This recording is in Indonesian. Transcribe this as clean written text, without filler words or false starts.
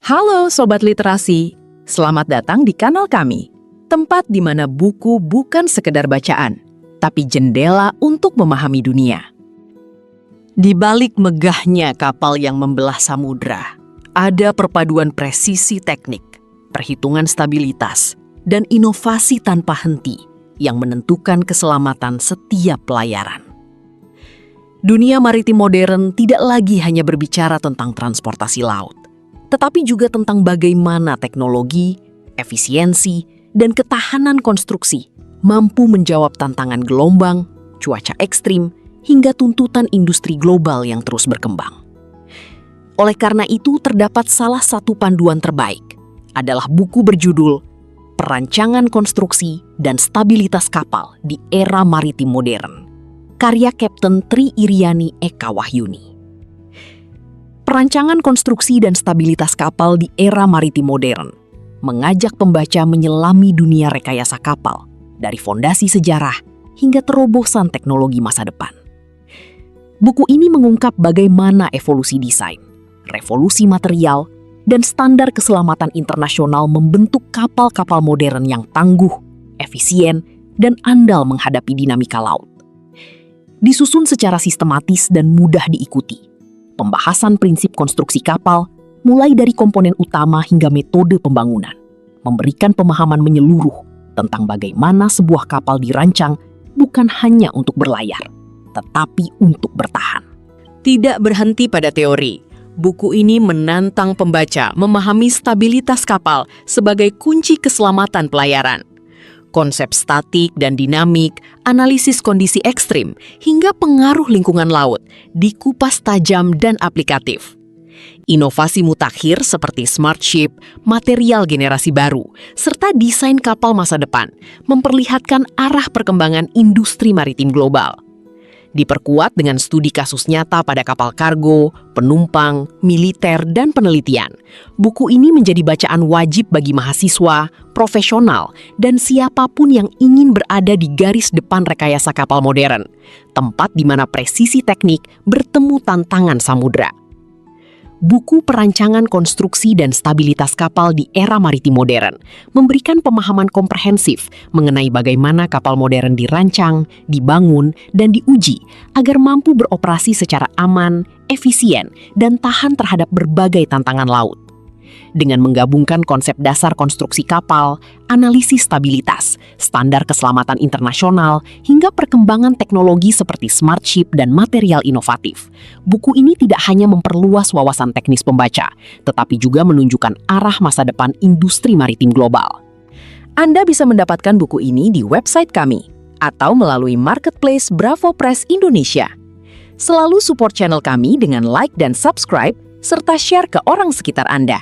Halo Sobat Literasi, selamat datang di kanal kami. Tempat di mana buku bukan sekedar bacaan, tapi jendela untuk memahami dunia. Di balik megahnya kapal yang membelah samudra, ada perpaduan presisi teknik, perhitungan stabilitas, dan inovasi tanpa henti yang menentukan keselamatan setiap pelayaran. Dunia maritim modern tidak lagi hanya berbicara tentang transportasi laut, tetapi juga tentang bagaimana teknologi, efisiensi, dan ketahanan konstruksi mampu menjawab tantangan gelombang, cuaca ekstrim, hingga tuntutan industri global yang terus berkembang. Oleh karena itu, terdapat salah satu panduan terbaik, adalah buku berjudul Perancangan Konstruksi dan Stabilitas Kapal di Era Maritim Modern, karya Kapten Tri Iriani Eka Wahyuni. Perancangan konstruksi dan stabilitas kapal di era maritim modern mengajak pembaca menyelami dunia rekayasa kapal dari fondasi sejarah hingga terobosan teknologi masa depan. Buku ini mengungkap bagaimana evolusi desain, revolusi material, dan standar keselamatan internasional membentuk kapal-kapal modern yang tangguh, efisien, dan andal menghadapi dinamika laut. Disusun secara sistematis dan mudah diikuti, pembahasan prinsip konstruksi kapal, mulai dari komponen utama hingga metode pembangunan, memberikan pemahaman menyeluruh tentang bagaimana sebuah kapal dirancang bukan hanya untuk berlayar, tetapi untuk bertahan. Tidak berhenti pada teori, buku ini menantang pembaca memahami stabilitas kapal sebagai kunci keselamatan pelayaran. Konsep statik dan dinamik, analisis kondisi ekstrim, hingga pengaruh lingkungan laut dikupas tajam dan aplikatif. Inovasi mutakhir seperti smart ship, material generasi baru, serta desain kapal masa depan memperlihatkan arah perkembangan industri maritim global. Diperkuat dengan studi kasus nyata pada kapal kargo, penumpang, militer, dan penelitian. Buku ini menjadi bacaan wajib bagi mahasiswa, profesional, dan siapapun yang ingin berada di garis depan rekayasa kapal modern, tempat di mana presisi teknik bertemu tantangan samudra. Buku Perancangan Konstruksi dan Stabilitas Kapal di Era Maritim Modern memberikan pemahaman komprehensif mengenai bagaimana kapal modern dirancang, dibangun, dan diuji agar mampu beroperasi secara aman, efisien, dan tahan terhadap berbagai tantangan laut. Dengan menggabungkan konsep dasar konstruksi kapal, analisis stabilitas, standar keselamatan internasional, hingga perkembangan teknologi seperti smart ship dan material inovatif, buku ini tidak hanya memperluas wawasan teknis pembaca, tetapi juga menunjukkan arah masa depan industri maritim global. Anda bisa mendapatkan buku ini di website kami, atau melalui marketplace Bravo Press Indonesia. Selalu support channel kami dengan like dan subscribe, serta share ke orang sekitar Anda.